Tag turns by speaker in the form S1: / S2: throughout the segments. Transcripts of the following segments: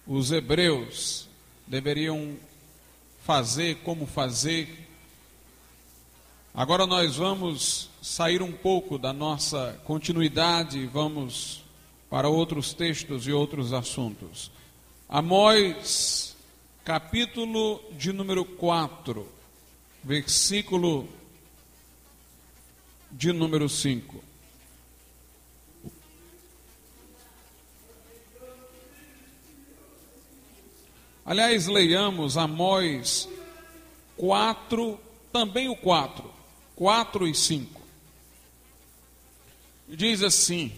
S1: os hebreus deveriam fazer, como fazer. Agora nós vamos sair um pouco da nossa continuidade e vamos para outros textos e outros assuntos. Amós, capítulo de número 4, versículo de número 5. Aliás, leiamos Amós 4, também o 4 e 5. Diz assim: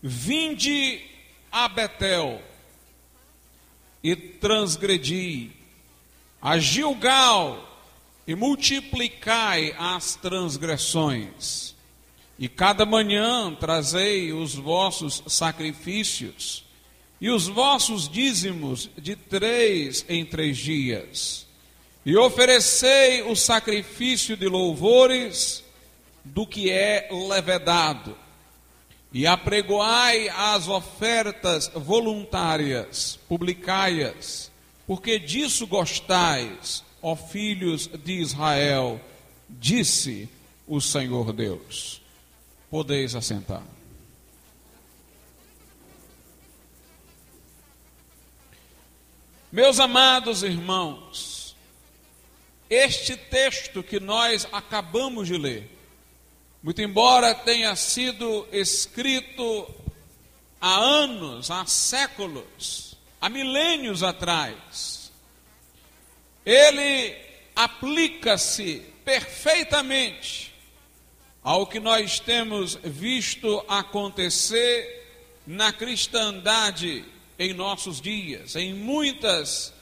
S1: Vinde a Betel e transgredi, a Gilgal e multiplicai as transgressões, e cada manhã trazei os vossos sacrifícios e os vossos dízimos de 3 em 3 dias, e oferecei o sacrifício de louvores do que é levedado, e apregoai as ofertas voluntárias, publicai-as, porque disso gostais, ó filhos de Israel, disse o Senhor Deus. Podeis assentar. Meus amados irmãos, este texto que nós acabamos de ler, muito embora tenha sido escrito há anos, há séculos, há milênios atrás, ele aplica-se perfeitamente ao que nós temos visto acontecer na cristandade em nossos dias, em muitas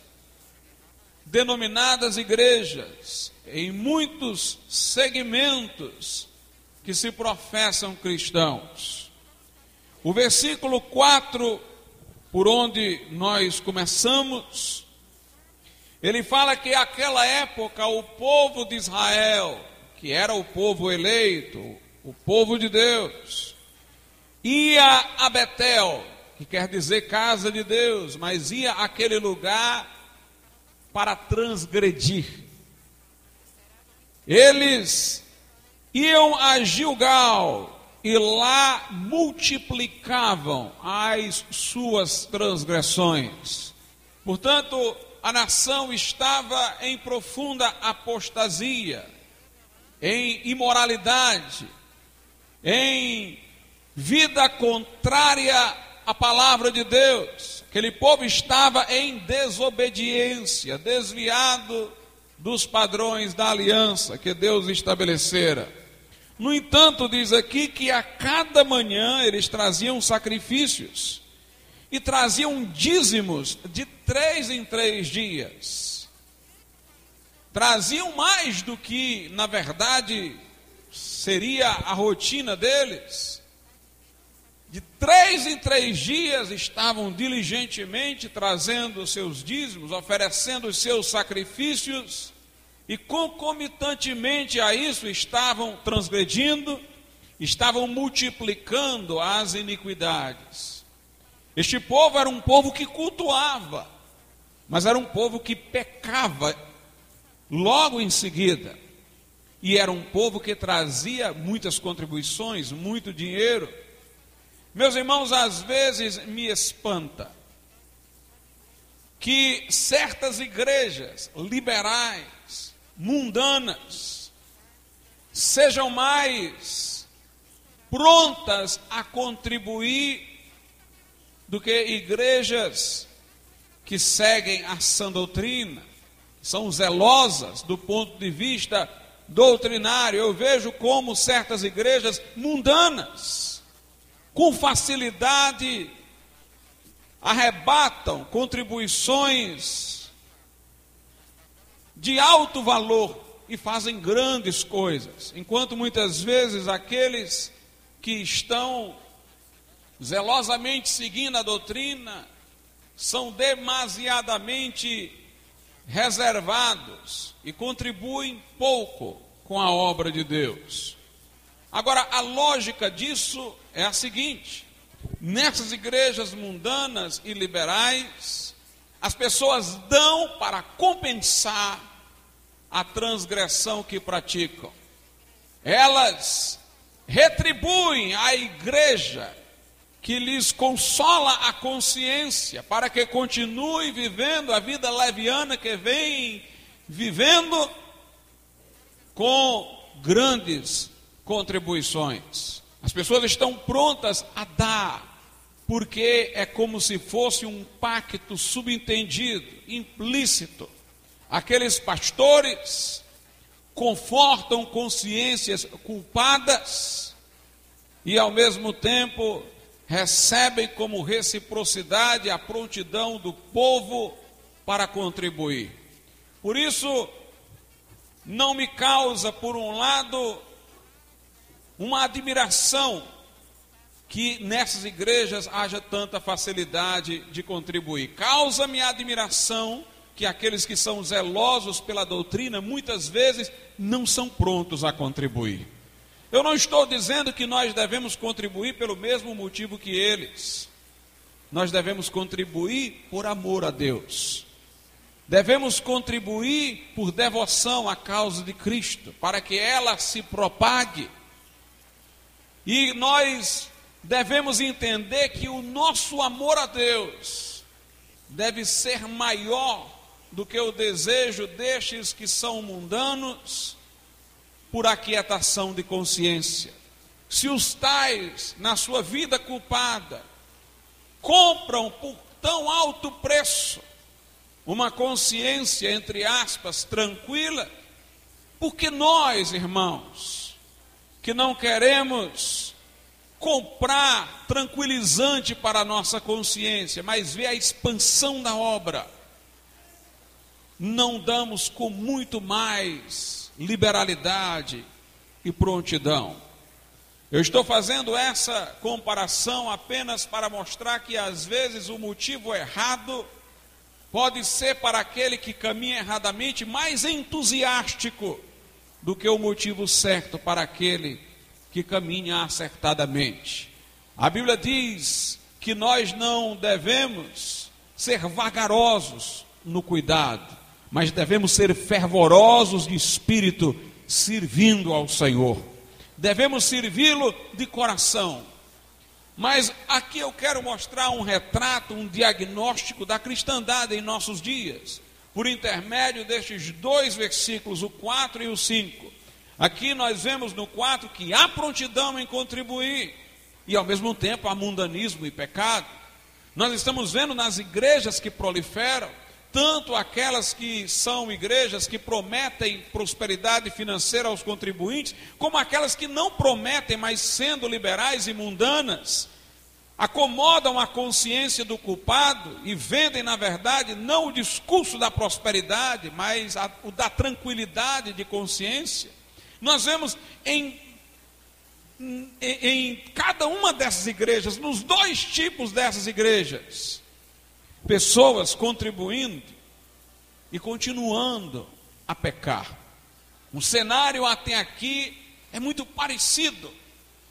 S1: denominadas igrejas, em muitos segmentos que se professam cristãos. O versículo 4, por onde nós começamos, ele fala que naquela época o povo de Israel, que era o povo eleito, o povo de Deus, ia a Betel, que quer dizer casa de Deus, mas ia àquele lugar para transgredir. Eles iam a Gilgal e lá multiplicavam as suas transgressões. Portanto, a nação estava em profunda apostasia, em imoralidade, em vida contrária à palavra de Deus. Aquele povo estava em desobediência, desviado dos padrões da aliança que Deus estabelecera. No entanto, diz aqui que a cada manhã eles traziam sacrifícios e traziam dízimos de 3 em 3 dias. Traziam mais do que, na verdade, seria a rotina deles. De 3 em 3 dias estavam diligentemente trazendo os seus dízimos, oferecendo os seus sacrifícios, e concomitantemente a isso estavam transgredindo, estavam multiplicando as iniquidades. Este povo era um povo que cultuava, mas era um povo que pecava logo em seguida, e era um povo que trazia muitas contribuições, muito dinheiro. Meus irmãos, às vezes me espanta que certas igrejas liberais, mundanas, sejam mais prontas a contribuir do que igrejas que seguem a sã doutrina, são zelosas do ponto de vista doutrinário. Eu vejo como certas igrejas mundanas, com facilidade, arrebatam contribuições de alto valor e fazem grandes coisas, enquanto muitas vezes aqueles que estão zelosamente seguindo a doutrina são demasiadamente reservados e contribuem pouco com a obra de Deus. Agora, a lógica disso é a seguinte: Nessas igrejas mundanas e liberais, as pessoas dão para compensar a transgressão que praticam. Elas retribuem à igreja que lhes consola a consciência para que continue vivendo a vida leviana que vem vivendo com grandes contribuições. As pessoas estão prontas a dar, porque é como se fosse um pacto subentendido, implícito. Aqueles pastores confortam consciências culpadas e ao mesmo tempo recebem como reciprocidade a prontidão do povo para contribuir. Por isso, não me causa, por um lado, uma admiração que nessas igrejas haja tanta facilidade de contribuir. Causa-me admiração que aqueles que são zelosos pela doutrina, muitas vezes, não são prontos a contribuir. Eu não estou dizendo que nós devemos contribuir pelo mesmo motivo que eles. Nós devemos contribuir por amor a Deus. Devemos contribuir por devoção à causa de Cristo, para que ela se propague. E nós devemos entender que o nosso amor a Deus deve ser maior do que o desejo destes que são mundanos por aquietação de consciência. Se os tais, na sua vida culpada, compram por tão alto preço uma consciência, entre aspas, tranquila, porque nós, irmãos, que não queremos comprar tranquilizante para a nossa consciência, mas ver a expansão da obra, não damos com muito mais liberalidade e prontidão. Eu estou fazendo essa comparação apenas para mostrar que às vezes o motivo errado pode ser para aquele que caminha erradamente mais entusiástico do que o motivo certo para aquele que caminha acertadamente. A Bíblia diz que nós não devemos ser vagarosos no cuidado, mas devemos ser fervorosos de espírito, servindo ao Senhor. Devemos servi-lo de coração. Mas aqui eu quero mostrar um retrato, um diagnóstico da cristandade em nossos dias, por intermédio destes dois versículos, o 4 e o 5. Aqui nós vemos no 4 que há prontidão em contribuir, e ao mesmo tempo há mundanismo e pecado. Nós estamos vendo nas igrejas que proliferam, tanto aquelas que são igrejas que prometem prosperidade financeira aos contribuintes, como aquelas que não prometem, mas sendo liberais e mundanas, acomodam a consciência do culpado e vendem, na verdade, não o discurso da prosperidade, mas o da tranquilidade de consciência. Nós vemos em cada uma dessas igrejas, nos dois tipos dessas igrejas, pessoas contribuindo e continuando a pecar. O cenário até aqui é muito parecido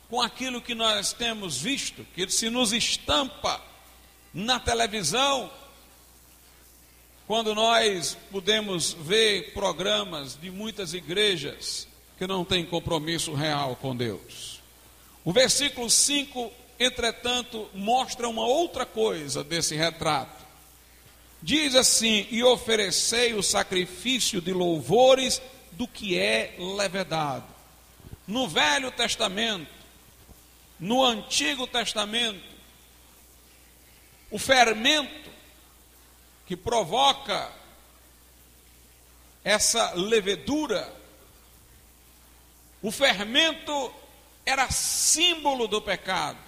S1: com aquilo que nós temos visto, que se nos estampa na televisão, quando nós podemos ver programas de muitas igrejas que não têm compromisso real com Deus. O versículo 5, entretanto, mostra uma outra coisa desse retrato. Diz assim: e oferecei o sacrifício de louvores do que é levedado. No Velho Testamento, no Antigo Testamento, o fermento que provoca essa levedura, o fermento era símbolo do pecado.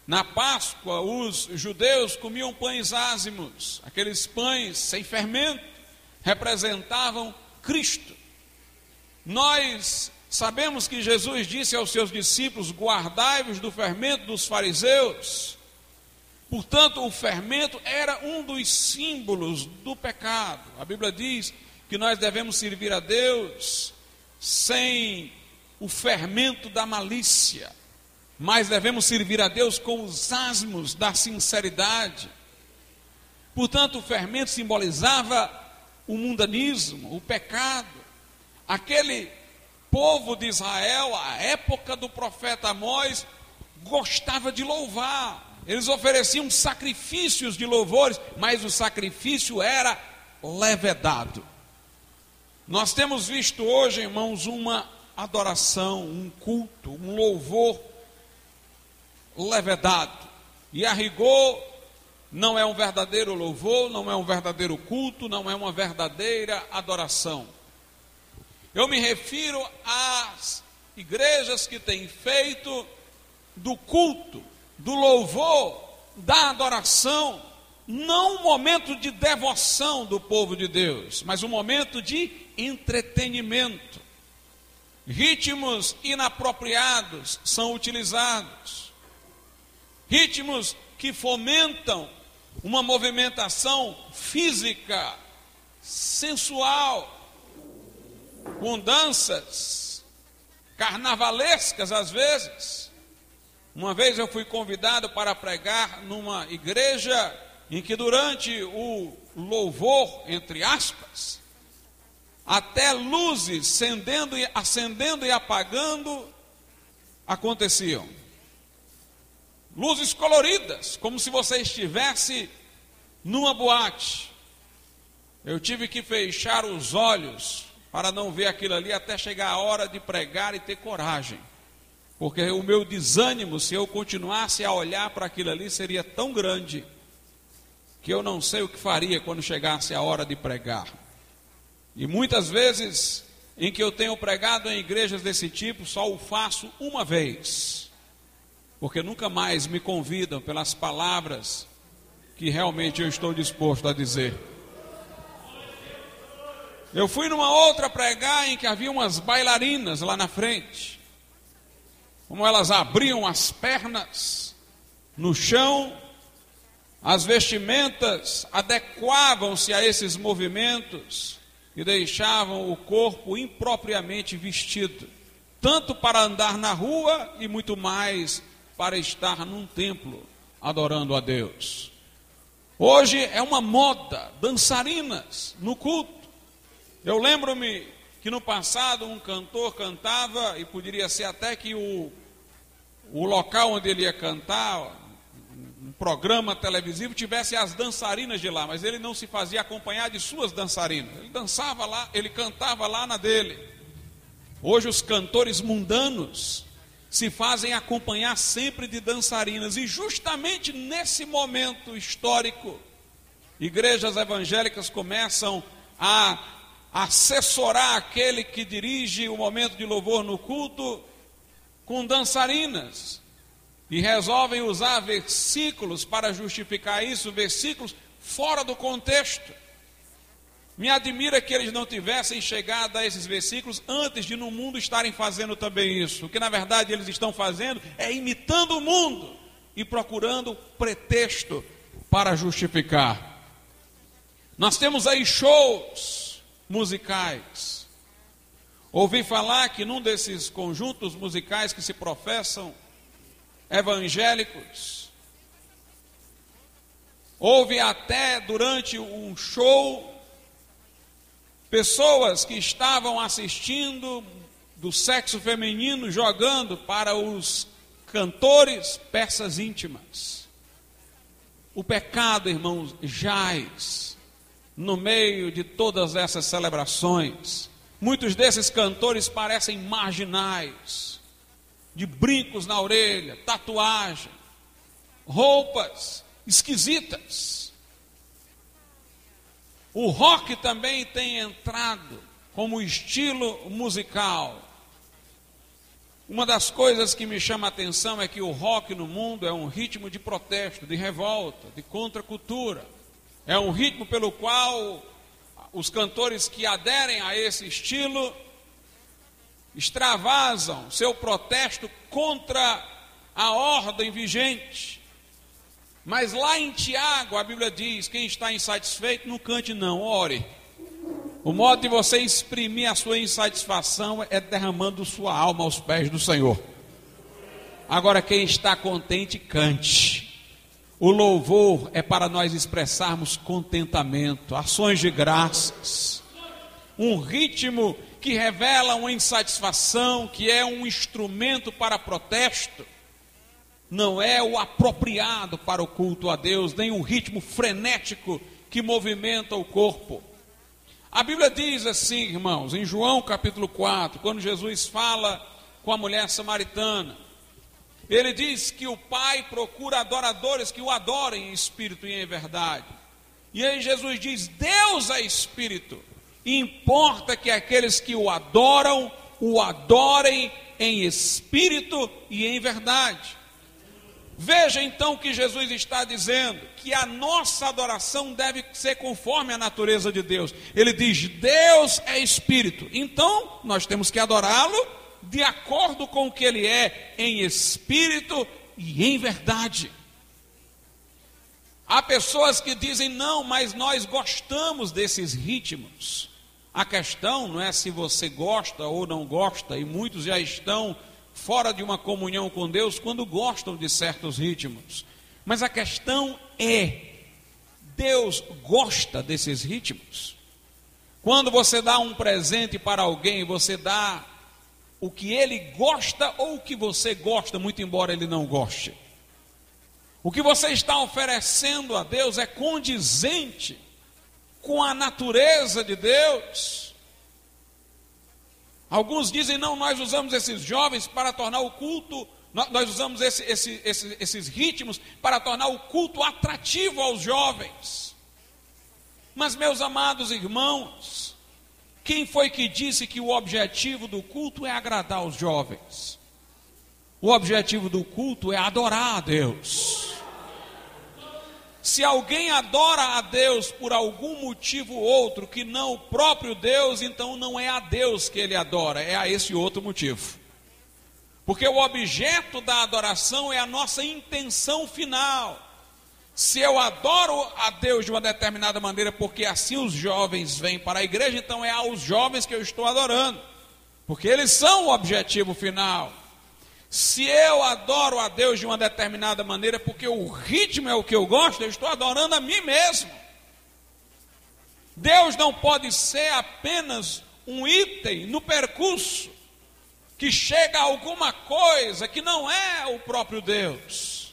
S1: Na Páscoa, os judeus comiam pães ázimos. Aqueles pães sem fermento representavam Cristo. Nós sabemos que Jesus disse aos seus discípulos: guardai-vos do fermento dos fariseus. Portanto, o fermento era um dos símbolos do pecado. A Bíblia diz que nós devemos servir a Deus sem o fermento da malícia, mas devemos servir a Deus com os asmos da sinceridade. Portanto, o fermento simbolizava o mundanismo, o pecado. Aquele povo de Israel, à época do profeta Amós, gostava de louvar. Eles ofereciam sacrifícios de louvores, mas o sacrifício era levedado. Nós temos visto hoje, irmãos, uma adoração, um culto, um louvor levedado. E a rigor, não é um verdadeiro louvor, não é um verdadeiro culto, não é uma verdadeira adoração. Eu me refiro às igrejas que têm feito do culto, do louvor, da adoração, não um momento de devoção do povo de Deus, mas um momento de entretenimento. Ritmos inapropriados são utilizados, ritmos que fomentam uma movimentação física, sensual, com danças carnavalescas às vezes. Uma vez eu fui convidado para pregar numa igreja em que durante o louvor, entre aspas, até luzes acendendo e apagando aconteciam. Luzes coloridas, como se você estivesse numa boate. Eu tive que fechar os olhos para não ver aquilo ali até chegar a hora de pregar e ter coragem. Porque o meu desânimo, se eu continuasse a olhar para aquilo ali, seria tão grande que eu não sei o que faria quando chegasse a hora de pregar. E muitas vezes em que eu tenho pregado em igrejas desse tipo, só o faço uma vez, porque nunca mais me convidam pelas palavras que realmente eu estou disposto a dizer. Eu fui numa outra pregar em que havia umas bailarinas lá na frente. Como elas abriam as pernas no chão, as vestimentas adequavam-se a esses movimentos e deixavam o corpo impropriamente vestido, tanto para andar na rua e muito mais para estar num templo adorando a Deus. Hoje é uma moda, dançarinas no culto. Eu lembro-me que no passado um cantor cantava, e poderia ser até que o local onde ele ia cantar, um programa televisivo, tivesse as dançarinas de lá, mas ele não se fazia acompanhar de suas dançarinas. Ele dançava lá, ele cantava lá na dele. Hoje os cantores mundanos se fazem acompanhar sempre de dançarinas, e justamente nesse momento histórico, igrejas evangélicas começam a assessorar aquele que dirige o momento de louvor no culto com dançarinas, e resolvem usar versículos para justificar isso, versículos fora do contexto. Me admira que eles não tivessem chegado a esses versículos antes de no mundo estarem fazendo também isso. O que na verdade eles estão fazendo é imitando o mundo e procurando pretexto para justificar. Nós temos aí shows musicais. Ouvi falar que num desses conjuntos musicais que se professam evangélicos, houve até durante um show pessoas que estavam assistindo do sexo feminino jogando para os cantores peças íntimas. O pecado, irmãos, jaz no meio de todas essas celebrações. Muitos desses cantores parecem marginais, de brincos na orelha, tatuagem, roupas esquisitas. O rock também tem entrado como estilo musical. Uma das coisas que me chama a atenção é que o rock no mundo é um ritmo de protesto, de revolta, de contracultura. É um ritmo pelo qual os cantores que aderem a esse estilo extravasam seu protesto contra a ordem vigente. Mas lá em Tiago, a Bíblia diz: quem está insatisfeito, não cante não, ore. O modo de você exprimir a sua insatisfação é derramando sua alma aos pés do Senhor. Agora, quem está contente, cante. O louvor é para nós expressarmos contentamento, ações de graças. Um ritmo que revela uma insatisfação, que é um instrumento para protesto, não é o apropriado para o culto a Deus, nem um ritmo frenético que movimenta o corpo. A Bíblia diz assim, irmãos, em João capítulo 4, quando Jesus fala com a mulher samaritana, ele diz que o Pai procura adoradores que o adorem em espírito e em verdade. E aí Jesus diz, Deus é espírito, e importa que aqueles que o adorem em espírito e em verdade. Veja então o que Jesus está dizendo, que a nossa adoração deve ser conforme a natureza de Deus. Ele diz, Deus é espírito, então nós temos que adorá-lo de acordo com o que ele é, em espírito e em verdade. Há pessoas que dizem, não, mas nós gostamos desses ritmos. A questão não é se você gosta ou não gosta, e muitos já estão fora de uma comunhão com Deus quando gostam de certos ritmos. Mas a questão é, Deus gosta desses ritmos? Quando você dá um presente para alguém, você dá o que ele gosta ou o que você gosta, muito embora ele não goste? O que você está oferecendo a Deus é condizente com a natureza de Deus? Alguns dizem, não, nós usamos esses jovens para tornar o culto, nós usamos esses ritmos para tornar o culto atrativo aos jovens. Mas, meus amados irmãos, quem foi que disse que o objetivo do culto é agradar os jovens? O objetivo do culto é adorar a Deus. Se alguém adora a Deus por algum motivo outro que não o próprio Deus, então não é a Deus que ele adora, é a esse outro motivo. Porque o objeto da adoração é a nossa intenção final. Se eu adoro a Deus de uma determinada maneira, porque assim os jovens vêm para a igreja, então é aos jovens que eu estou adorando, porque eles são o objetivo final. Se eu adoro a Deus de uma determinada maneira, porque o ritmo é o que eu gosto, eu estou adorando a mim mesmo. Deus não pode ser apenas um item no percurso, que chega a alguma coisa que não é o próprio Deus.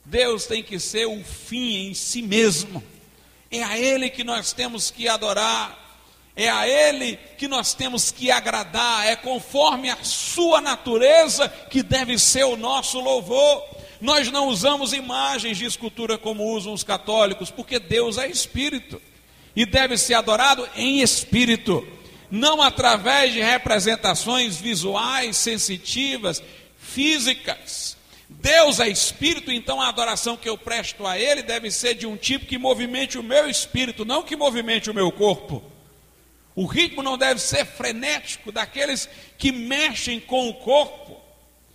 S1: Deus tem que ser o fim em si mesmo. É a Ele que nós temos que adorar. É a Ele que nós temos que agradar, é conforme a sua natureza que deve ser o nosso louvor. Nós não usamos imagens de escultura como usam os católicos, porque Deus é espírito, e deve ser adorado em espírito, não através de representações visuais, sensitivas, físicas. Deus é espírito, então a adoração que eu presto a Ele deve ser de um tipo que movimente o meu espírito, não que movimente o meu corpo. O ritmo não deve ser frenético, daqueles que mexem com o corpo,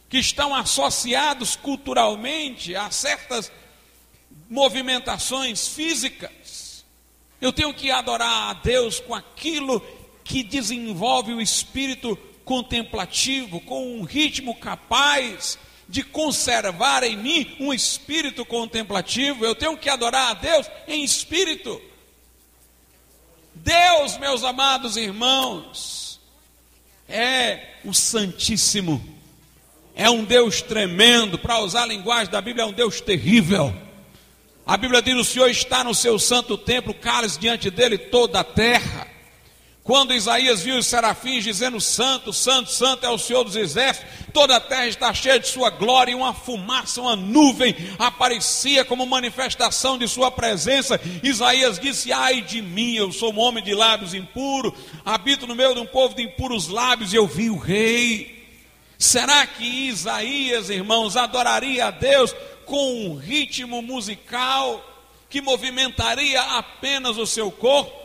S1: que estão associados culturalmente a certas movimentações físicas. Eu tenho que adorar a Deus com aquilo que desenvolve o espírito contemplativo, com um ritmo capaz de conservar em mim um espírito contemplativo. Eu tenho que adorar a Deus em espírito. Deus, meus amados irmãos, é o Santíssimo, é um Deus tremendo, para usar a linguagem da Bíblia, é um Deus terrível. A Bíblia diz, o Senhor está no seu santo templo, cale-se diante dele toda a terra. Quando Isaías viu os serafins dizendo, santo, santo, santo é o Senhor dos exércitos, toda a terra está cheia de sua glória, e uma fumaça, uma nuvem aparecia como manifestação de sua presença. Isaías disse, ai de mim, eu sou um homem de lábios impuros, habito no meio de um povo de impuros lábios, e eu vi o rei. Será que Isaías, irmãos, adoraria a Deus com um ritmo musical que movimentaria apenas o seu corpo?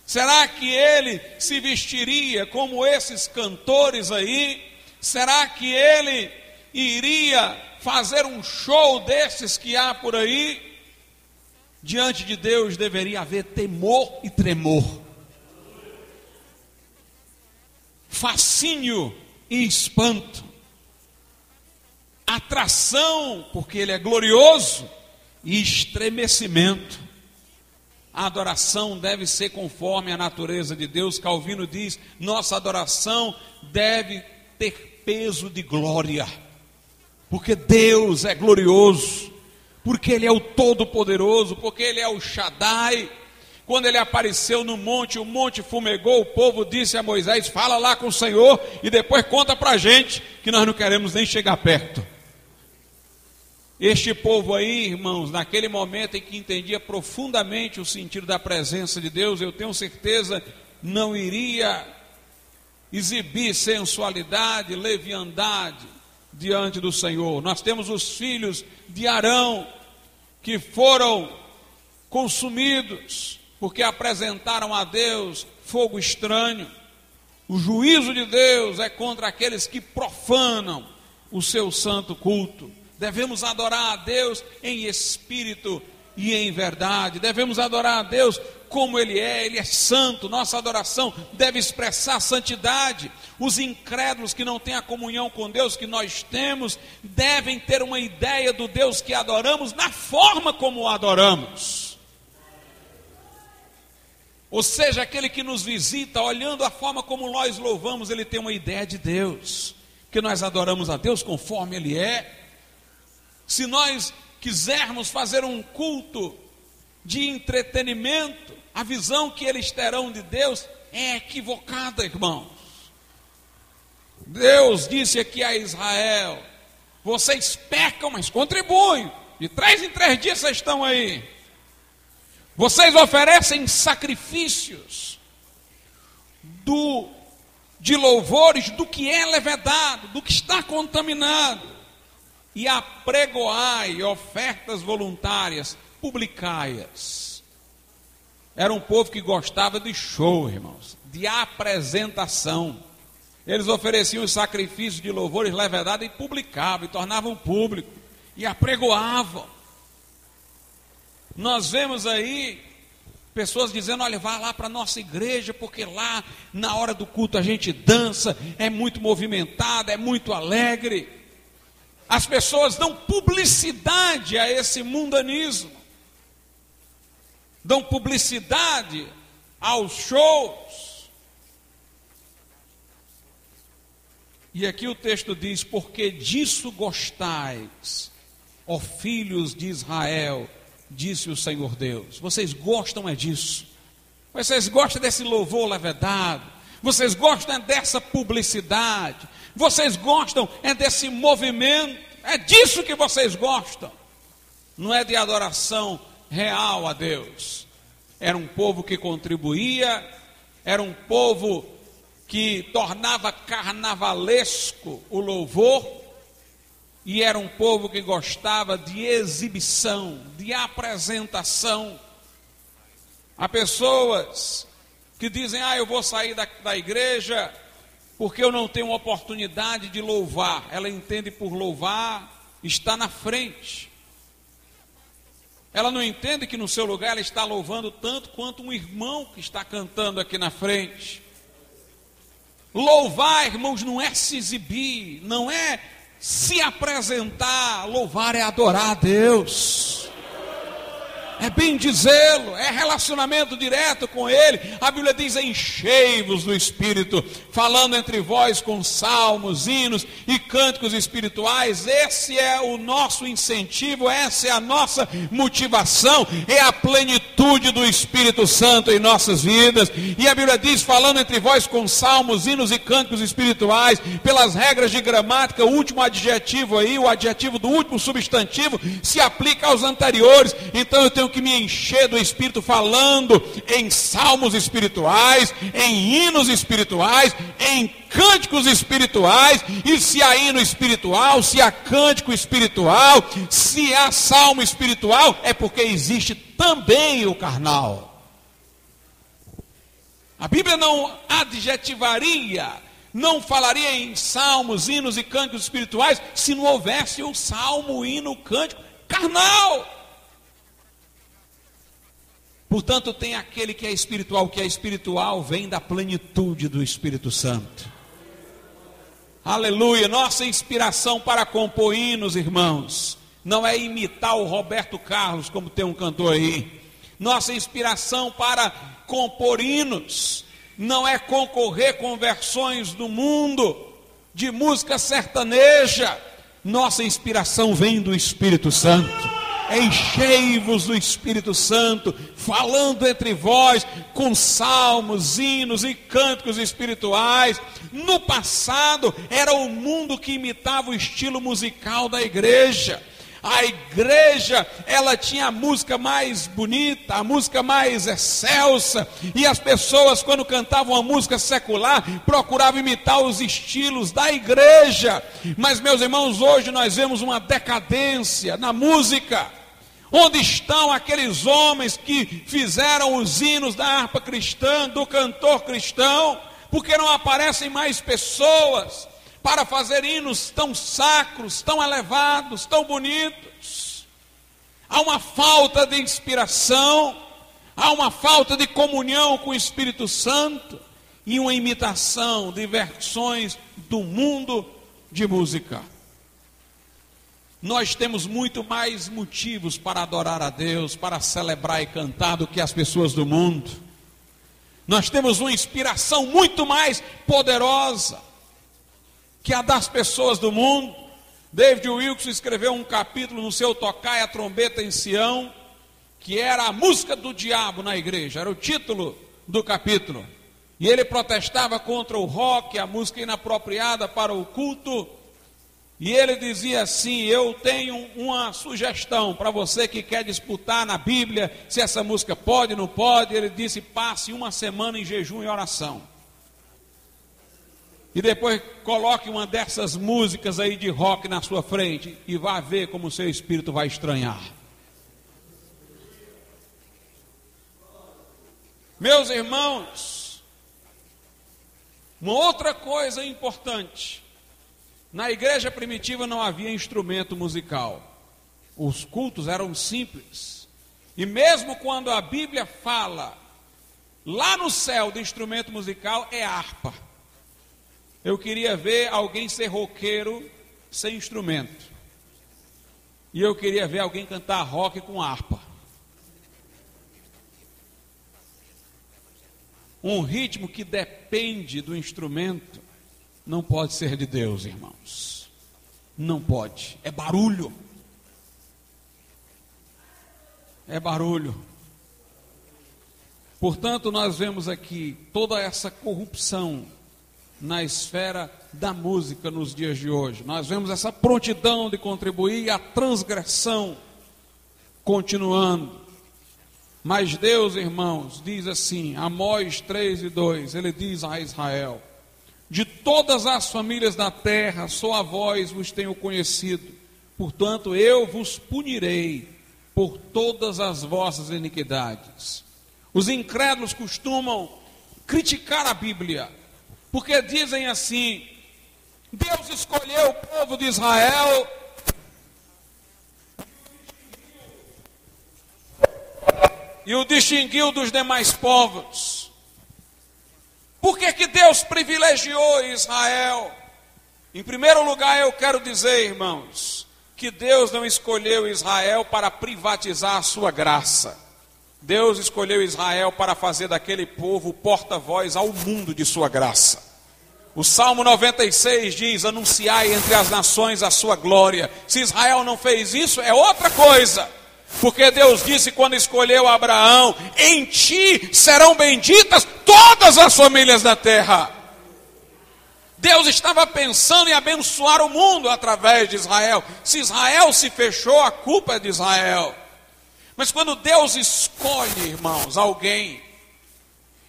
S1: Será que ele se vestiria como esses cantores aí? Será que ele iria fazer um show desses que há por aí? Diante de Deus deveria haver temor e tremor, fascínio e espanto. atração, porque Ele é glorioso, e estremecimento. A adoração deve ser conforme a natureza de Deus. Calvino diz, nossa adoração deve ter peso de glória, porque Deus é glorioso, porque Ele é o Todo-Poderoso, porque Ele é o Shaddai. Quando Ele apareceu no monte, o monte fumegou, o povo disse a Moisés, fala lá com o Senhor e depois conta para a gente, que nós não queremos nem chegar perto. Este povo aí, irmãos, naquele momento em que entendia profundamente o sentido da presença de Deus, eu tenho certeza, não iria exibir sensualidade, leviandade diante do Senhor. Nós temos os filhos de Arão, que foram consumidos, porque apresentaram a Deus fogo estranho. O juízo de Deus é contra aqueles que profanam o seu santo culto. Devemos adorar a Deus em espírito e em verdade. Devemos adorar a Deus como Ele é santo. Nossa adoração deve expressar santidade. Os incrédulos que não têm a comunhão com Deus que nós temos, devem ter uma ideia do Deus que adoramos na forma como o adoramos. Ou seja, aquele que nos visita, olhando a forma como nós louvamos, ele tem uma ideia de Deus, que nós adoramos a Deus conforme Ele é. Se nós quisermos fazer um culto de entretenimento, a visão que eles terão de Deus é equivocada, irmãos. Deus disse aqui a Israel, vocês pecam, mas contribuem, de 3 em 3 dias vocês estão aí. Vocês oferecem sacrifícios de louvores do que é levedado, do que está contaminado, e apregoai ofertas voluntárias, publicai-as. Era um povo que gostava de show, irmãos, de apresentação. Eles ofereciam os sacrifícios de louvores levedado e publicavam, e tornavam público, e apregoavam. Nós vemos aí pessoas dizendo, olha, vá lá para a nossa igreja, porque lá na hora do culto a gente dança, é muito movimentado, é muito alegre. As pessoas dão publicidade a esse mundanismo, dão publicidade aos shows. E aqui o texto diz, porque disso gostais, ó filhos de Israel, disse o Senhor Deus. Vocês gostam é disso, vocês gostam desse louvor levedado, vocês gostam dessa publicidade, vocês gostam é desse movimento, é disso que vocês gostam, não é de adoração real a Deus. Era um povo que contribuía, era um povo que tornava carnavalesco o louvor, e era um povo que gostava de exibição, de apresentação. Há pessoas que dizem, eu vou sair da igreja porque eu não tenho oportunidade de louvar. Ela entende por louvar, está na frente. Ela não entende que no seu lugar ela está louvando tanto quanto um irmão que está cantando aqui na frente. Louvar, irmãos, não é se exibir, não é se apresentar. Louvar é adorar a Deus, é bendizê-lo, é relacionamento direto com Ele. A Bíblia diz, enchei-vos do Espírito, falando entre vós com salmos, hinos e cânticos espirituais. Esse é o nosso incentivo, essa é a nossa motivação, é a plenitude do Espírito Santo em nossas vidas. E a Bíblia diz, falando entre vós com salmos, hinos e cânticos espirituais, pelas regras de gramática, o último adjetivo aí, o adjetivo do último substantivo, se aplica aos anteriores. Então eu tenho que me encher do Espírito falando em salmos espirituais, em hinos espirituais, em cânticos espirituais. E se há hino espiritual, se há cântico espiritual, se há salmo espiritual, é porque existe também o carnal. A Bíblia não adjetivaria, não falaria em salmos, hinos e cânticos espirituais se não houvesse o salmo, o hino, o cântico carnal. Portanto, tem aquele que é espiritual. O que é espiritual vem da plenitude do Espírito Santo. Aleluia. Nossa inspiração para compor hinos, irmãos, não é imitar o Roberto Carlos, como tem um cantor aí. Nossa inspiração para compor hinos não é concorrer com versões do mundo de música sertaneja. Nossa inspiração vem do Espírito Santo. Enchei-vos do Espírito Santo, falando entre vós com salmos, hinos e cânticos espirituais. No passado era o mundo que imitava o estilo musical da igreja. A igreja, ela tinha a música mais bonita, a música mais excelsa, e as pessoas, quando cantavam a música secular, procuravam imitar os estilos da igreja. Mas, meus irmãos, hoje nós vemos uma decadência na música. Onde estão aqueles homens que fizeram os hinos da harpa cristã, do cantor cristão? Porque não aparecem mais pessoas para fazer hinos tão sacros, tão elevados, tão bonitos. Há uma falta de inspiração, há uma falta de comunhão com o Espírito Santo e uma imitação de versões do mundo de música. Nós temos muito mais motivos para adorar a Deus, para celebrar e cantar do que as pessoas do mundo. Nós temos uma inspiração muito mais poderosa que a das pessoas do mundo. David Wilkerson escreveu um capítulo no seu Tocai a Trombeta em Sião, que era a música do diabo na igreja, era o título do capítulo. E ele protestava contra o rock, a música inapropriada para o culto. E ele dizia assim: eu tenho uma sugestão para você que quer disputar na Bíblia, se essa música pode ou não pode. Ele disse: passe uma semana em jejum e oração. E depois coloque uma dessas músicas aí de rock na sua frente e vá ver como o seu espírito vai estranhar. Meus irmãos, uma outra coisa importante. Na igreja primitiva não havia instrumento musical. Os cultos eram simples. E mesmo quando a Bíblia fala lá no céu de instrumento musical, é harpa. Eu queria ver alguém ser roqueiro sem instrumento. E eu queria ver alguém cantar rock com harpa. Um ritmo que depende do instrumento não pode ser de Deus, irmãos. Não pode. É barulho. É barulho. Portanto, nós vemos aqui toda essa corrupção na esfera da música nos dias de hoje. Nós vemos essa prontidão de contribuir e a transgressão continuando. Mas Deus, irmãos, diz assim, Amós 3:2, ele diz a Israel: de todas as famílias da terra, só a vós vos tenho conhecido, portanto eu vos punirei por todas as vossas iniquidades. Os incrédulos costumam criticar a Bíblia, porque dizem assim: Deus escolheu o povo de Israel e o distinguiu dos demais povos. Por que que Deus privilegiou Israel? Em primeiro lugar, eu quero dizer, irmãos, que Deus não escolheu Israel para privatizar a sua graça. Deus escolheu Israel para fazer daquele povo o porta-voz ao mundo de sua graça. O Salmo 96 diz: anunciai entre as nações a sua glória. Se Israel não fez isso, é outra coisa. Porque Deus disse quando escolheu Abraão: em ti serão benditas todas as famílias da terra. Deus estava pensando em abençoar o mundo através de Israel. Se Israel se fechou, a culpa é de Israel. Mas quando Deus escolhe, irmãos, alguém,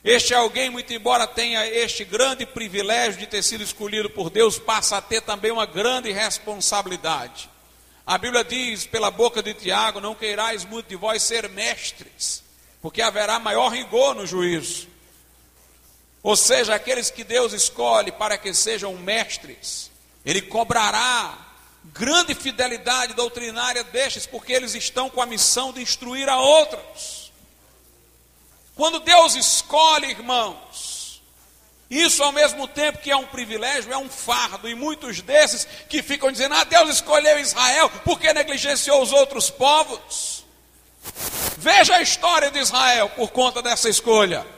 S1: este alguém, muito embora tenha este grande privilégio de ter sido escolhido por Deus, passa a ter também uma grande responsabilidade. A Bíblia diz, pela boca de Tiago: não queirais muito de vós ser mestres, porque haverá maior rigor no juízo. Ou seja, aqueles que Deus escolhe para que sejam mestres, Ele cobrará grande fidelidade doutrinária destes, porque eles estão com a missão de instruir a outros. Quando Deus escolhe, irmãos, Isso ao mesmo tempo que é um privilégio, é um fardo, e muitos desses que ficam dizendo, Deus escolheu Israel, por que negligenciou os outros povos? Veja a história de Israel por conta dessa escolha.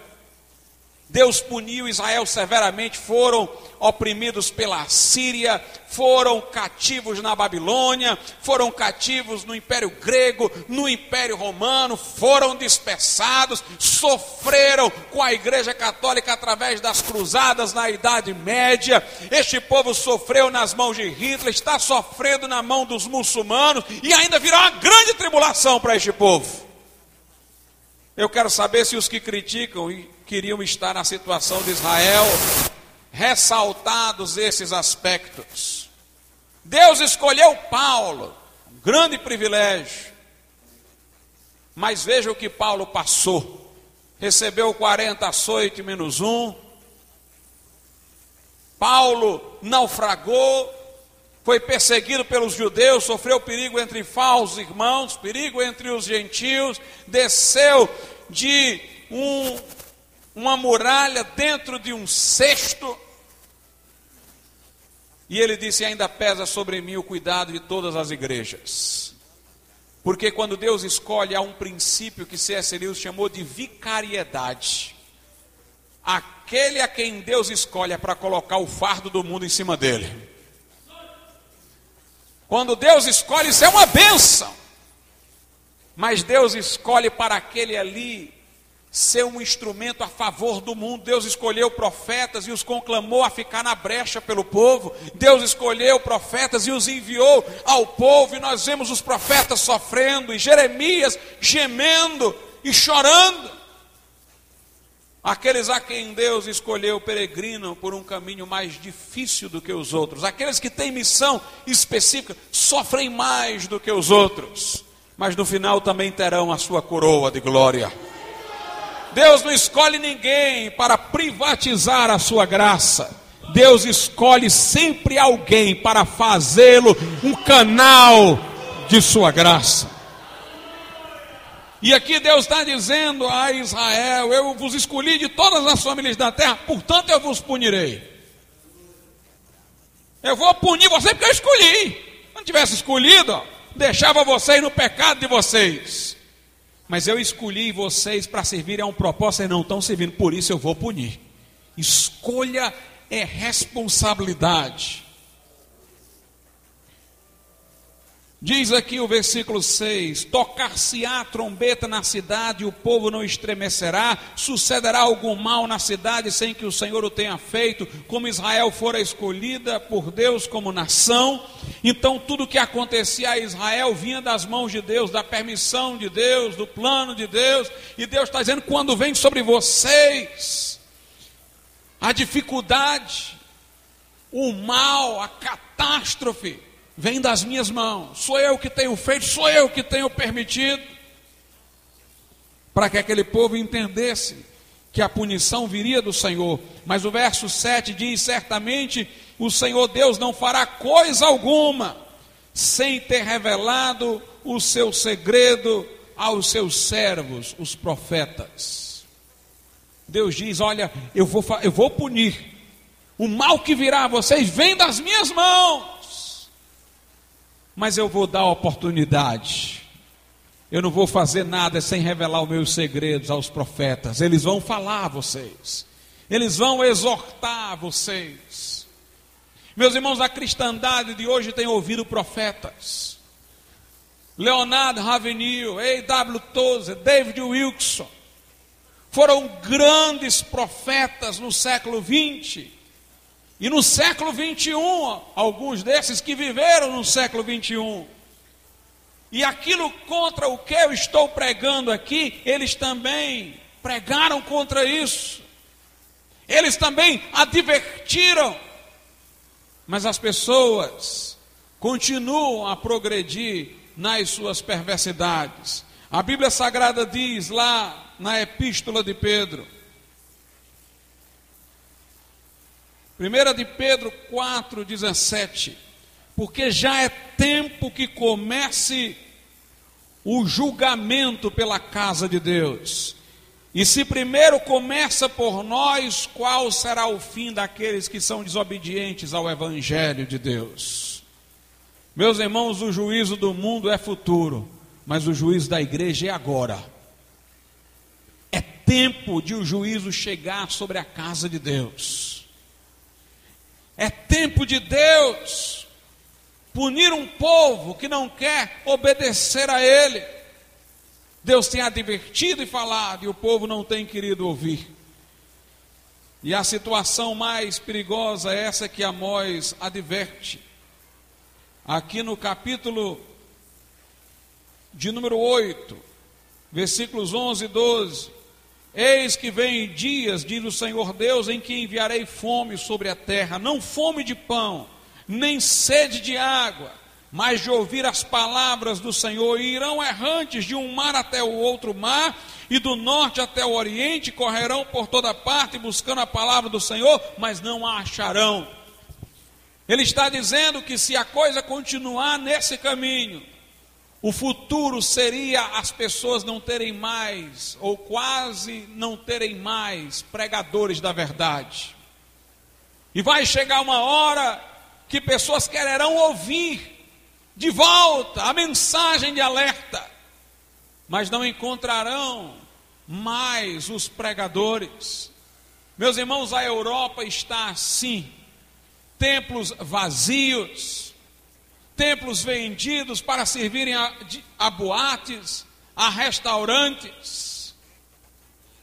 S1: Deus puniu Israel severamente, foram oprimidos pela Síria, foram cativos na Babilônia, foram cativos no Império Grego, no Império Romano, foram dispersados, sofreram com a Igreja Católica através das cruzadas na Idade Média. Este povo sofreu nas mãos de Hitler, está sofrendo na mão dos muçulmanos e ainda virá uma grande tribulação para este povo. Eu quero saber se os que criticam e queriam estar na situação de Israel, ressaltados esses aspectos. Deus escolheu Paulo, um grande privilégio. Mas veja o que Paulo passou. Recebeu 40 açoites menos um. Paulo naufragou, foi perseguido pelos judeus, sofreu perigo entre falsos irmãos, perigo entre os gentios, desceu de uma muralha dentro de um cesto, e ele disse, ainda pesa sobre mim o cuidado de todas as igrejas, porque quando Deus escolhe, há um princípio que C.S. Lewis chamou de vicariedade. Aquele a quem Deus escolhe é para colocar o fardo do mundo em cima dele. Quando Deus escolhe, isso é uma bênção. Mas Deus escolhe para aquele ali ser um instrumento a favor do mundo. Deus escolheu profetas e os conclamou a ficar na brecha pelo povo. Deus escolheu profetas e os enviou ao povo. E nós vemos os profetas sofrendo, e Jeremias gemendo e chorando. Aqueles a quem Deus escolheu peregrinam por um caminho mais difícil do que os outros. Aqueles que têm missão específica sofrem mais do que os outros, mas no final também terão a sua coroa de glória. Deus não escolhe ninguém para privatizar a sua graça. Deus escolhe sempre alguém para fazê-lo um canal de sua graça. E aqui Deus está dizendo a Israel, eu vos escolhi de todas as famílias da terra, portanto eu vos punirei. Eu vou punir você porque eu escolhi. Se não tivesse escolhido, deixava vocês no pecado de vocês. Mas eu escolhi vocês para servirem a um propósito e não estão servindo, por isso eu vou punir. Escolha é responsabilidade. Diz aqui o versículo 6, tocar-se-á trombeta na cidade, e o povo não estremecerá, sucederá algum mal na cidade sem que o Senhor o tenha feito, como Israel fora escolhida por Deus como nação. Então tudo que acontecia a Israel vinha das mãos de Deus, da permissão de Deus, do plano de Deus, e Deus está dizendo, quando vem sobre vocês a dificuldade, o mal, a catástrofe, vem das minhas mãos, sou eu que tenho feito, sou eu que tenho permitido, para que aquele povo entendesse que a punição viria do Senhor. Mas o verso 7 diz, certamente o Senhor Deus não fará coisa alguma, sem ter revelado o seu segredo aos seus servos, os profetas. Deus diz, olha, eu vou punir, o mal que virá a vocês vem das minhas mãos, mas eu vou dar oportunidade. Eu não vou fazer nada sem revelar os meus segredos aos profetas. Eles vão falar a vocês, eles vão exortar vocês. Meus irmãos, a cristandade de hoje tem ouvido profetas. Leonard Ravenhill, A.W. Tozer, David Wilkerson, foram grandes profetas no século 20 e no século 21, alguns desses que viveram no século 21. E aquilo contra o que eu estou pregando aqui, eles também pregaram contra isso. Eles também advertiram. Mas as pessoas continuam a progredir nas suas perversidades. A Bíblia Sagrada diz lá na Epístola de Pedro, 1 de Pedro 4,17, porque já é tempo que comece o julgamento pela casa de Deus. E se primeiro começa por nós, qual será o fim daqueles que são desobedientes ao Evangelho de Deus? Meus irmãos, o juízo do mundo é futuro, mas o juízo da igreja é agora. É tempo de o juízo chegar sobre a casa de Deus. É tempo de Deus punir um povo que não quer obedecer a Ele. Deus tem advertido e falado, e o povo não tem querido ouvir. E a situação mais perigosa é essa que Amós adverte. Aqui no capítulo de número 8, versículos 11 e 12. Eis que vem dias, diz o Senhor Deus, em que enviarei fome sobre a terra, não fome de pão, nem sede de água, mas de ouvir as palavras do Senhor. E irão errantes de um mar até o outro mar, e do norte até o oriente, correrão por toda parte, buscando a palavra do Senhor, mas não a acharão. Ele está dizendo que se a coisa continuar nesse caminho, o futuro seria as pessoas não terem mais, ou quase não terem mais, pregadores da verdade. E vai chegar uma hora que pessoas quererão ouvir de volta a mensagem de alerta, mas não encontrarão mais os pregadores. Meus irmãos, a Europa está assim, templos vazios, templos vendidos para servirem a boates, a restaurantes.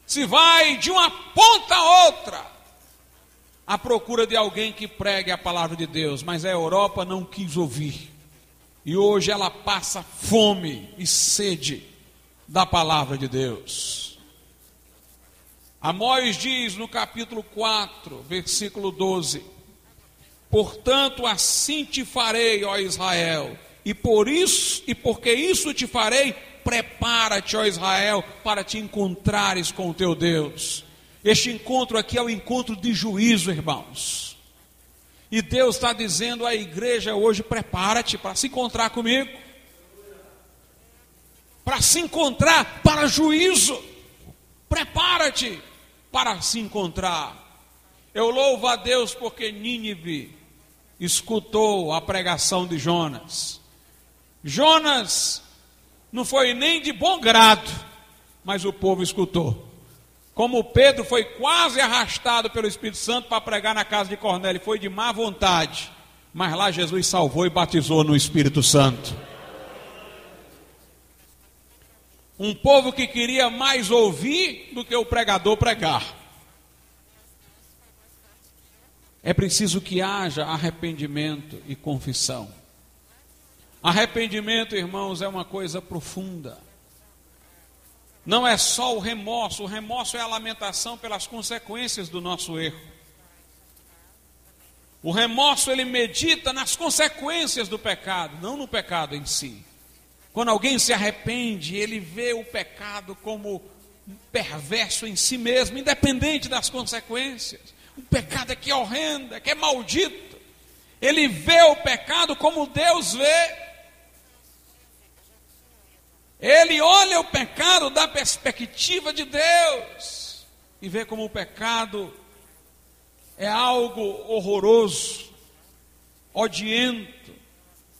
S1: Se vai de uma ponta a outra à procura de alguém que pregue a palavra de Deus, mas a Europa não quis ouvir. E hoje ela passa fome e sede da palavra de Deus. Amós diz no capítulo 4, versículo 12: portanto, assim te farei, ó Israel, e porque isso te farei, prepara-te, ó Israel, para te encontrares com o teu Deus. Este encontro aqui é o encontro de juízo, irmãos. E Deus está dizendo à igreja hoje: prepara-te para se encontrar comigo, para se encontrar para juízo. Prepara-te para se encontrar. Eu louvo a Deus porque Nínive escutou a pregação de Jonas. Jonas não foi nem de bom grado, mas o povo escutou. Como Pedro foi quase arrastado pelo Espírito Santo para pregar na casa de Cornélio, foi de má vontade, mas lá Jesus salvou e batizou no Espírito Santo. Um povo que queria mais ouvir do que o pregador pregar. É preciso que haja arrependimento e confissão. Arrependimento, irmãos, é uma coisa profunda. Não é só o remorso é a lamentação pelas consequências do nosso erro. O remorso, ele medita nas consequências do pecado, não no pecado em si. Quando alguém se arrepende, ele vê o pecado como perverso em si mesmo, independente das consequências. O pecado é que é horrendo, é que é maldito. Ele vê o pecado como Deus vê. Ele olha o pecado da perspectiva de Deus e vê como o pecado é algo horroroso, odiento,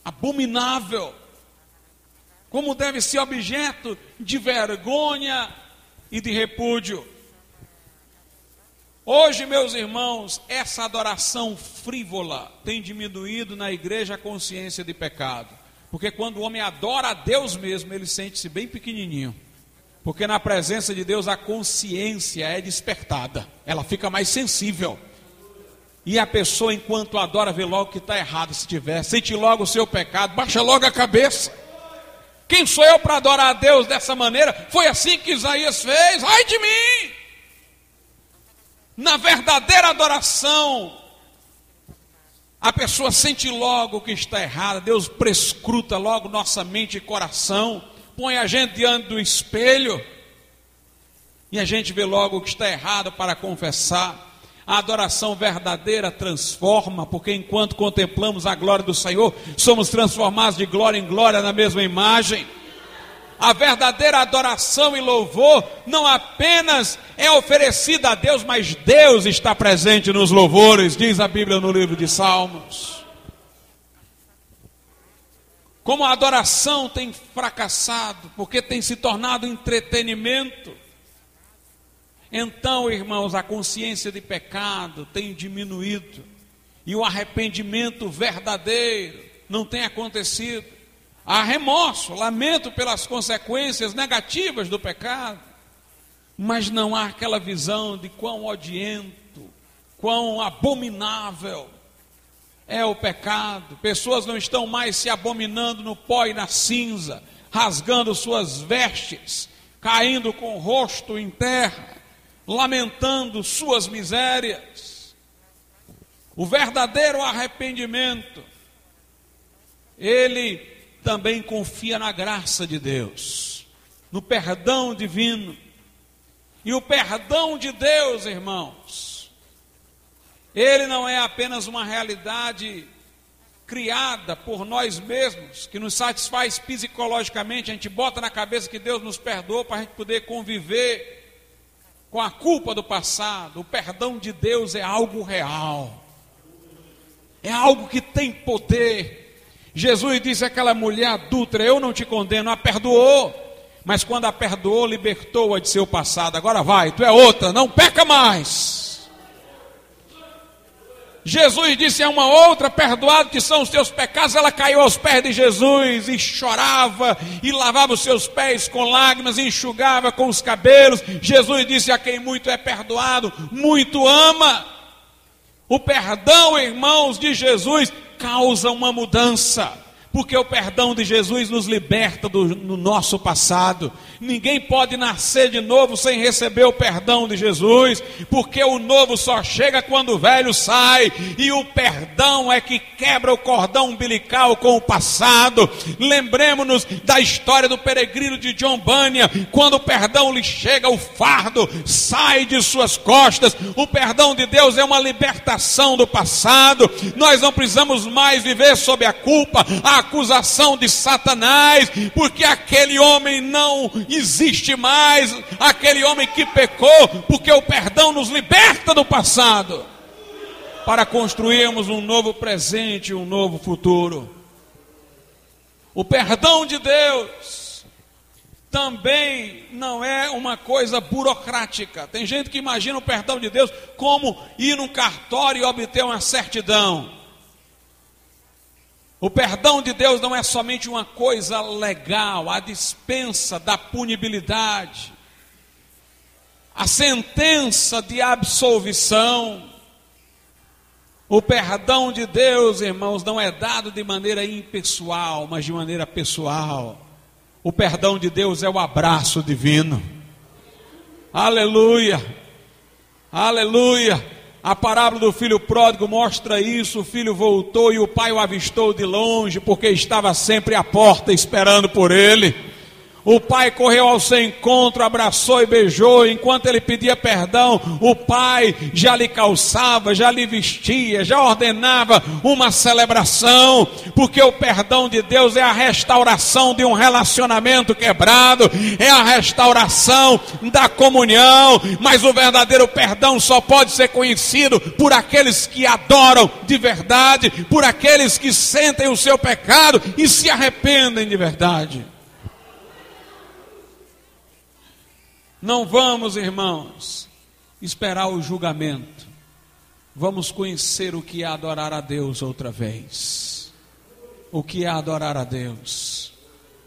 S1: abominável, como deve ser objeto de vergonha e de repúdio. Hoje, meus irmãos, essa adoração frívola tem diminuído na igreja a consciência de pecado. Porque quando o homem adora a Deus mesmo, ele sente-se bem pequenininho. Porque na presença de Deus a consciência é despertada, ela fica mais sensível. E a pessoa, enquanto adora, vê logo que está errado se tiver, sente logo o seu pecado, baixa logo a cabeça. Quem sou eu para adorar a Deus dessa maneira? Foi assim que Isaías fez, ai de mim! Na verdadeira adoração, a pessoa sente logo que está errada. Deus prescruta logo nossa mente e coração, põe a gente diante do espelho e a gente vê logo o que está errado para confessar. A adoração verdadeira transforma, porque enquanto contemplamos a glória do Senhor, somos transformados de glória em glória na mesma imagem. A verdadeira adoração e louvor não apenas é oferecida a Deus, mas Deus está presente nos louvores, diz a Bíblia no livro de Salmos. Como a adoração tem fracassado, porque tem se tornado entretenimento, então, irmãos, a consciência de pecado tem diminuído e o arrependimento verdadeiro não tem acontecido. Há remorso, lamento pelas consequências negativas do pecado, mas não há aquela visão de quão odiento, quão abominável é o pecado. Pessoas não estão mais se abominando no pó e na cinza, rasgando suas vestes, caindo com o rosto em terra, lamentando suas misérias. O verdadeiro arrependimento, ele também confia na graça de Deus, no perdão divino. E o perdão de Deus, irmãos, ele não é apenas uma realidade criada por nós mesmos, que nos satisfaz psicologicamente. A gente bota na cabeça que Deus nos perdoou para a gente poder conviver com a culpa do passado. O perdão de Deus é algo real, é algo que tem poder. Jesus disse àquela mulher adúltera: eu não te condeno. A perdoou, mas quando a perdoou, libertou-a de seu passado. Agora vai, tu é outra, não peca mais. Jesus disse a uma outra: perdoado que são os teus pecados. Ela caiu aos pés de Jesus e chorava, e lavava os seus pés com lágrimas, e enxugava com os cabelos. Jesus disse: a quem muito é perdoado, muito ama. O perdão, irmãos, de Jesus causa uma mudança, porque o perdão de Jesus nos liberta do nosso passado. Ninguém pode nascer de novo sem receber o perdão de Jesus, porque o novo só chega quando o velho sai, e o perdão é que quebra o cordão umbilical com o passado. Lembremos-nos da história do peregrino de John Bunyan. Quando o perdão lhe chega, o fardo sai de suas costas. O perdão de Deus é uma libertação do passado. Nós não precisamos mais viver sob a culpa, a acusação de Satanás, porque aquele homem não existe mais, aquele homem que pecou, porque o perdão nos liberta do passado, para construirmos um novo presente, um novo futuro. O perdão de Deus também não é uma coisa burocrática. Tem gente que imagina o perdão de Deus como ir num cartório e obter uma certidão. O perdão de Deus não é somente uma coisa legal, a dispensa da punibilidade, a sentença de absolvição. O perdão de Deus, irmãos, não é dado de maneira impessoal, mas de maneira pessoal. O perdão de Deus é o abraço divino. Aleluia, aleluia. A parábola do filho pródigo mostra isso. O filho voltou e o pai o avistou de longe, porque estava sempre à porta esperando por ele. O pai correu ao seu encontro, abraçou e beijou. Enquanto ele pedia perdão, o pai já lhe calçava, já lhe vestia, já ordenava uma celebração, porque o perdão de Deus é a restauração de um relacionamento quebrado, é a restauração da comunhão. Mas o verdadeiro perdão só pode ser conhecido por aqueles que adoram de verdade, por aqueles que sentem o seu pecado e se arrependem de verdade. Não vamos, irmãos, esperar o julgamento. Vamos conhecer o que é adorar a Deus outra vez. O que é adorar a Deus.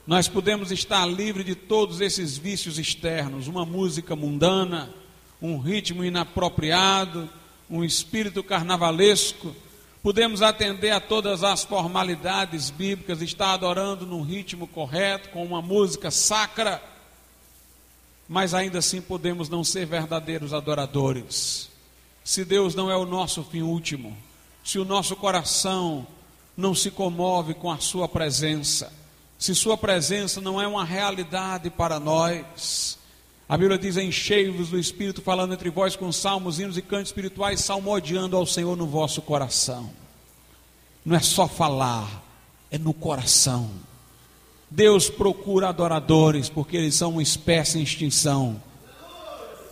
S1: Nós podemos estar livres de todos esses vícios externos. Uma música mundana, um ritmo inapropriado, um espírito carnavalesco. Podemos atender a todas as formalidades bíblicas, estar adorando num ritmo correto, com uma música sacra. Mas ainda assim podemos não ser verdadeiros adoradores. Se Deus não é o nosso fim último, se o nosso coração não se comove com a sua presença, se sua presença não é uma realidade para nós. A Bíblia diz: enchei-vos do Espírito, falando entre vós com salmos, hinos e cantos espirituais, salmodiando ao Senhor no vosso coração. Não é só falar, é no coração. Deus procura adoradores, porque eles são uma espécie em extinção.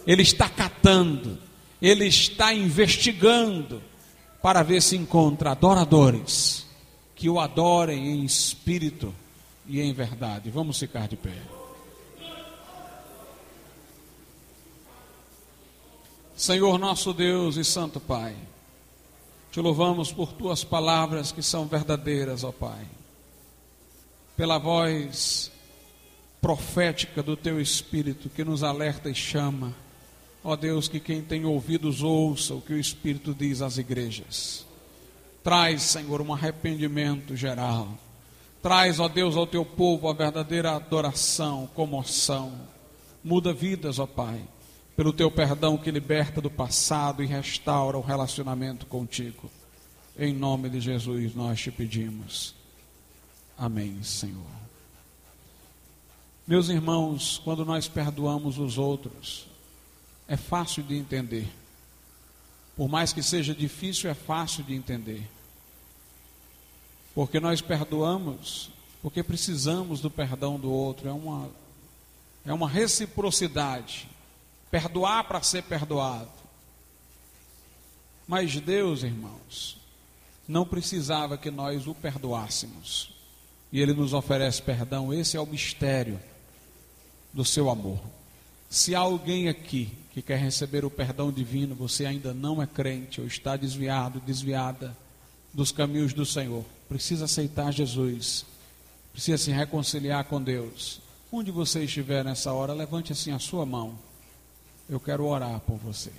S1: Ele está catando, Ele está investigando, para ver se encontra adoradores, que o adorem em espírito e em verdade. Vamos ficar de pé. Senhor nosso Deus e Santo Pai, te louvamos por tuas palavras que são verdadeiras, ó Pai, pela voz profética do teu Espírito que nos alerta e chama. Ó Deus, que quem tem ouvidos ouça o que o Espírito diz às igrejas. Traz, Senhor, um arrependimento geral. Traz, ó Deus, ao teu povo a verdadeira adoração, comoção. Muda vidas, ó Pai, pelo teu perdão que liberta do passado e restaura o relacionamento contigo. Em nome de Jesus nós te pedimos. Amém, Senhor. Meus irmãos, quando nós perdoamos os outros, é fácil de entender. Por mais que seja difícil, é fácil de entender. Porque nós perdoamos, porque precisamos do perdão do outro. É uma reciprocidade. Perdoar para ser perdoado. Mas Deus, irmãos, não precisava que nós o perdoássemos. E Ele nos oferece perdão. Esse é o mistério do seu amor. Se há alguém aqui que quer receber o perdão divino, você ainda não é crente ou está desviado, desviada dos caminhos do Senhor, precisa aceitar Jesus, precisa se reconciliar com Deus. Onde você estiver nessa hora, levante assim a sua mão. Eu quero orar por você.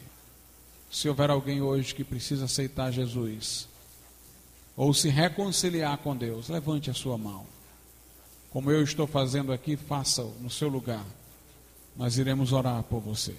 S1: Se houver alguém hoje que precisa aceitar Jesus ou se reconciliar com Deus, levante a sua mão. Como eu estou fazendo aqui, faça-o no seu lugar. Nós iremos orar por você.